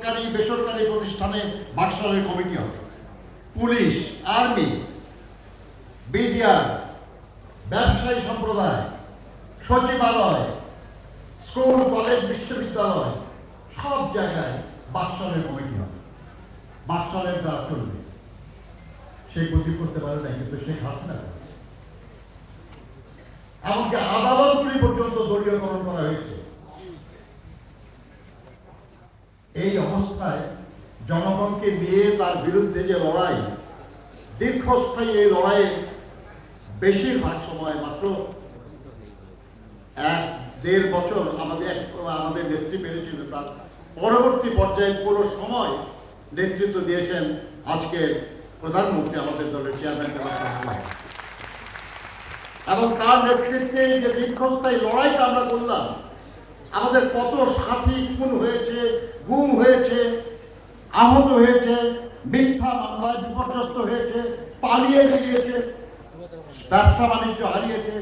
সরকারি বেসরকারি প্রতিষ্ঠানে বাকশালের কমিটি হবে, পুলিশ, আর্মি, বিডিআর, ব্যবসায়ী সম্প্রদায়, সচিবালয়, স্কুল, কলেজ, বিশ্ববিদ্যালয়, সব জায়গায় বাকশালের কমিটি হবে। বাকশালের দ্বারা চলবে। সেই গতি করতে পারে না, কিন্তু শেখ হাসিনা এমনকি আদালতগুলি পর্যন্ত দলীয়করণ করা হয়েছে। এই অবস্থায় জনগণকে নিয়ে তার বিরুদ্ধে যে লড়াই, দীর্ঘস্থায়ী এই লড়াইয়ে বেশিরভাগ সময় মাত্র 1-1.5 বছর আমাদের নেতৃত্ব পেয়েছিল। তার পরবর্তী পর্যায়ে পুরো সময় নেতৃত্ব দিয়েছেন আজকে প্রধানমন্ত্রী, আমাদের দলের চেয়ারম্যান, এবং তার নেতৃত্বে যে দীর্ঘস্থায়ী লড়াইটা আমরা করলাম, আমাদের কত সাথী খুন হয়েছে, গুম হয়েছে, আহত হয়েছে, মিথ্যা মামলায় বিপর্যস্ত হয়েছে, পালিয়ে বেরিয়েছে, ব্যবসা বাণিজ্য হারিয়েছে,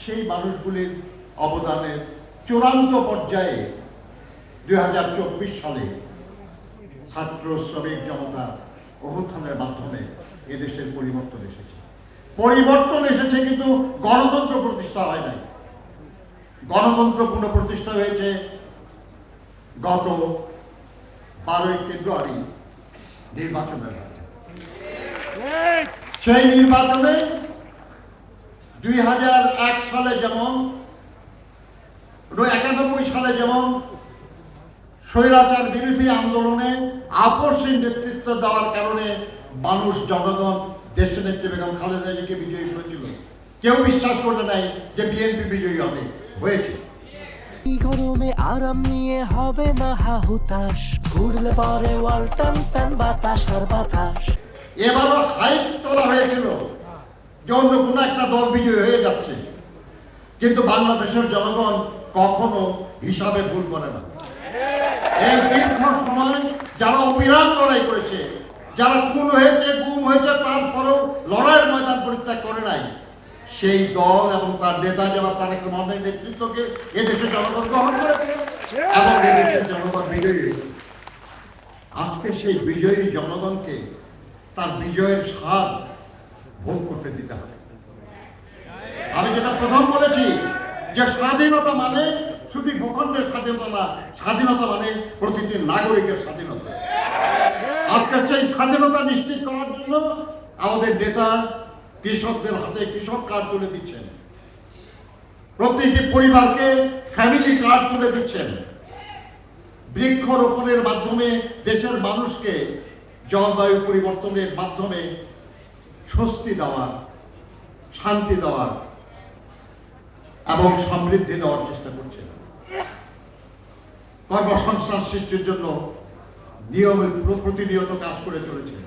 সেই মানুষগুলির অবদানের চূড়ান্ত পর্যায়ে 2024 সালে ছাত্র শ্রমিক জনতা অভ্যুত্থানের মাধ্যমে এদেশের পরিবর্তন এসেছে। পরিবর্তন এসেছে, কিন্তু গণতন্ত্র প্রতিষ্ঠা হয় নাই। গণতন্ত্র পুনঃপ্রতিষ্ঠা হয়েছে গত 12ই ফেব্রুয়ারি নির্বাচনের মাধ্যমে। সেই নির্বাচনে 2001 সালে যেমন, 91 সালে যেমন স্বৈরাচার বিরোধী আন্দোলনে আপসহীন নেতৃত্ব দেওয়ার কারণে মানুষ, জনগণ দেশের নেত্রী বেগম খালেদা জিয়াকে বিজয়ী করেছিল। কেউ বিশ্বাস করতে নাই যে বিএনপি বিজয়ী হবে, হয়েছে। গরমে আরাম নিয়ে হবে না হাহুতাশ, ঘুরলে পরে ওয়ালটন ফ্যান বাতাস আর বাতাস। এবারও হাইপ তোলা হয়েছিল যে অন্য কোনো একটা দল বিজয়ী হয়ে যাচ্ছে, কিন্তু বাংলাদেশের জনগণ কখনো হিসাবে ভুল করে না। এই দীর্ঘ সময় যারা অবিরাম লড়াই করেছে, যারা খুন হয়েছে, গুম হয়েছে, তারপরেও লড়াইয়ের ময়দান পরিত্যাগ করে নাই, সেই দল এবং তার নেতা যারা তারেক রহমানের নেতৃত্বকে এদেশের জনগণ গ্রহণ করেছে এবং এদেশের জনগণ বিজয়ী হয়েছে। আজকে সেই বিজয়ী জনগণকে তার বিজয়ের স্বাদ ভোগ করতে দিতে হবে। আমি যেটা প্রথম বলেছি যে স্বাধীনতা মানে শুধু ভূখণ্ডের স্বাধীনতা না, স্বাধীনতা মানে প্রতিটি নাগরিকের স্বাধীনতা। আজকে সেই স্বাধীনতা নিশ্চিত করার জন্য আমাদের নেতা কৃষকদের হাতে কৃষক কার্ড তুলে দিচ্ছেন, প্রতিটি পরিবারকে ফ্যামিলি কার্ড তুলে দিচ্ছেন, বৃক্ষরোপণের মাধ্যমে দেশের মানুষকে জলবায়ু পরিবর্তনের মাধ্যমে স্বস্তি দেওয়ার, শান্তি দেওয়ার এবং সমৃদ্ধি দেওয়ার চেষ্টা করছেন। কর্মসংস্থান সৃষ্টির জন্য প্রতিনিয়ত কাজ করে চলেছে।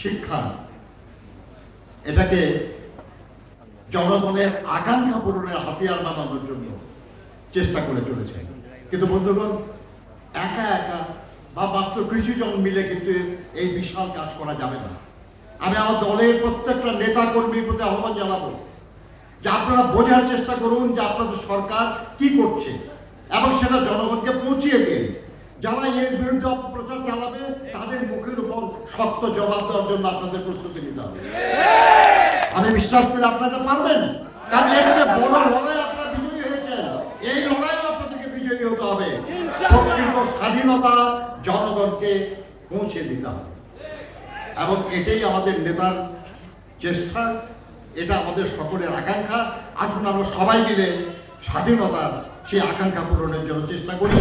শিক্ষা, এটাকে জনগণের আকাঙ্ক্ষা পূরণের হাতিয়ার বানানোর জন্য চেষ্টা করে চলেছে। কিন্তু বন্ধুগণ, একা একা বা মাত্র কিছু জন মিলে কিন্তু এই বিশাল কাজ করা যাবে না। আমি আমার দলের প্রত্যেকটা নেতা কর্মীর প্রতি আহ্বান জানাবো যে আপনারা বোঝার চেষ্টা করুন যে আপনাদের সরকার কি করছে এবং সেটা জনগণকে পৌঁছিয়ে দিন। যারা এর বিরুদ্ধে অপপ্রচার চালাবে তাদের মুখের উপর শক্ত জবাব দেওয়ার জন্য আপনাদের প্রস্তুতি নিতে হবে। আমি বিশ্বাস করি আপনারা পারবেন, কারণ এর যে বড় লড়াই আপনারা বিজয়ী হয়েছেন, এই লড়াইও আপনাদেরকে বিজয়ী হতে হবে। প্রকৃত স্বাধীনতা জনগণকে পৌঁছে দিতে হবে এবং এটাই আমাদের নেতার চেষ্টা, এটা আমাদের সকলের আকাঙ্ক্ষা। আসুন আমরা সবাই মিলে স্বাধীনতার সেই আকাঙ্ক্ষা পূরণের জন্য চেষ্টা করি।